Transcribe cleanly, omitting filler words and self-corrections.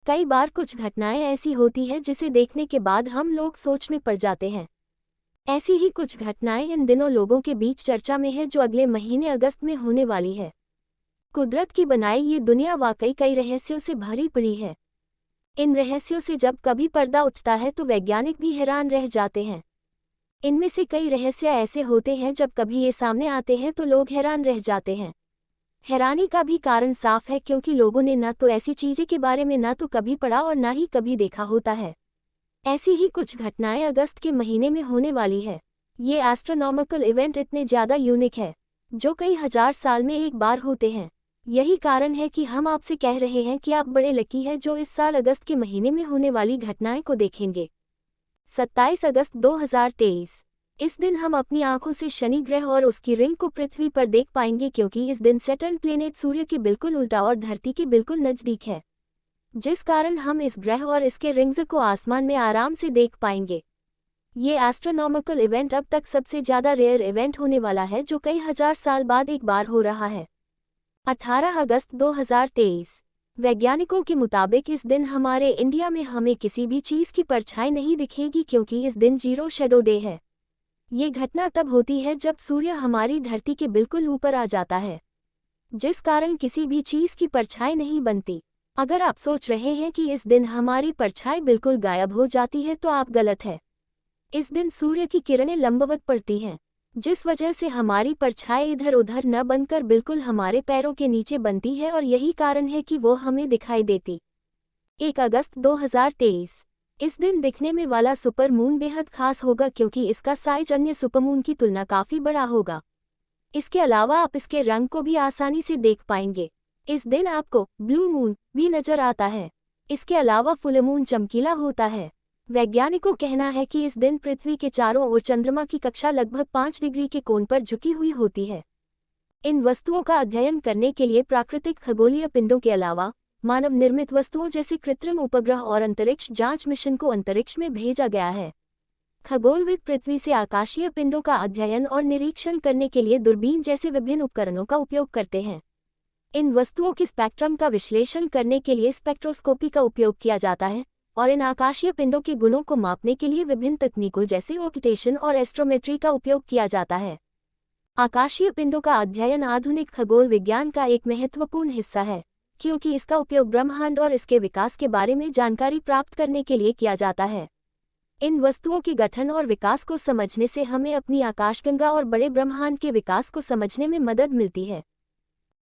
कई बार कुछ घटनाएं ऐसी होती है जिसे देखने के बाद हम लोग सोच में पड़ जाते हैं। ऐसी ही कुछ घटनाएं इन दिनों लोगों के बीच चर्चा में है जो अगले महीने अगस्त में होने वाली है। कुदरत की बनाई ये दुनिया वाकई कई रहस्यों से भरी पड़ी है। इन रहस्यों से जब कभी पर्दा उठता है तो वैज्ञानिक भी हैरान रह जाते हैं। इनमें से कई रहस्य ऐसे होते हैं जब कभी ये सामने आते हैं तो लोग हैरान रह जाते हैं। हैरानी का भी कारण साफ है क्योंकि लोगों ने न तो ऐसी चीज़ें के बारे में न तो कभी पढ़ा और न ही कभी देखा होता है। ऐसी ही कुछ घटनाएं अगस्त के महीने में होने वाली है। ये एस्ट्रोनॉमिकल इवेंट इतने ज़्यादा यूनिक है जो कई हजार साल में एक बार होते हैं। यही कारण है कि हम आपसे कह रहे हैं कि आप बड़े लकी हैं जो इस साल अगस्त के महीने में होने वाली घटनाएं को देखेंगे। 27 अगस्त 2023। इस दिन हम अपनी आंखों से शनि ग्रह और उसकी रिंग को पृथ्वी पर देख पाएंगे क्योंकि इस दिन सैटर्न प्लेनेट सूर्य के बिल्कुल उल्टा और धरती के बिल्कुल नज़दीक है, जिस कारण हम इस ग्रह और इसके रिंग्स को आसमान में आराम से देख पाएंगे। ये एस्ट्रोनॉमिकल इवेंट अब तक सबसे ज़्यादा रेयर इवेंट होने वाला है जो कई हजार साल बाद एक बार हो रहा है। 18 अगस्त 2023। वैज्ञानिकों के मुताबिक इस दिन हमारे इंडिया में हमें किसी भी चीज़ की परछाई नहीं दिखेगी क्योंकि इस दिन जीरो शेडो डे है। ये घटना तब होती है जब सूर्य हमारी धरती के बिल्कुल ऊपर आ जाता है, जिस कारण किसी भी चीज़ की परछाई नहीं बनती। अगर आप सोच रहे हैं कि इस दिन हमारी परछाई बिल्कुल गायब हो जाती है तो आप गलत है। इस दिन सूर्य की किरणें लंबवत पड़ती हैं, जिस वजह से हमारी परछाई इधर उधर न बनकर बिल्कुल हमारे पैरों के नीचे बनती है और यही कारण है कि वो हमें दिखाई देती। 1 अगस्त 2023। इस दिन दिखने में वाला सुपर मून बेहद खास होगा क्योंकि इसका साइज अन्य सुपरमून की तुलना काफ़ी बड़ा होगा। इसके अलावा आप इसके रंग को भी आसानी से देख पाएंगे। इस दिन आपको ब्लू मून भी नजर आता है। इसके अलावा फुल मून चमकीला होता है। वैज्ञानिकों का कहना है कि इस दिन पृथ्वी के चारों ओर चंद्रमा की कक्षा लगभग 5 डिग्री के कोण पर झुकी हुई होती है। इन वस्तुओं का अध्ययन करने के लिए प्राकृतिक खगोलीय पिंडों के अलावा मानव निर्मित वस्तुओं जैसे कृत्रिम उपग्रह और अंतरिक्ष जांच मिशन को अंतरिक्ष में भेजा गया है। खगोलविद पृथ्वी से आकाशीय पिंडों का अध्ययन और निरीक्षण करने के लिए दूरबीन जैसे विभिन्न उपकरणों का उपयोग करते हैं। इन वस्तुओं के स्पेक्ट्रम का विश्लेषण करने के लिए स्पेक्ट्रोस्कोपी का उपयोग किया जाता है और इन आकाशीय पिंडों के गुणों को मापने के लिए विभिन्न तकनीकों जैसे ऑक्टेशन और एस्ट्रोमेट्री का उपयोग किया जाता है। आकाशीय पिंडों का अध्ययन आधुनिक खगोल विज्ञान का एक महत्वपूर्ण हिस्सा है क्योंकि इसका उपयोग ब्रह्मांड और इसके विकास के बारे में जानकारी प्राप्त करने के लिए किया जाता है। इन वस्तुओं के गठन और विकास को समझने से हमें अपनी आकाशगंगा और बड़े ब्रह्मांड के विकास को समझने में मदद मिलती है।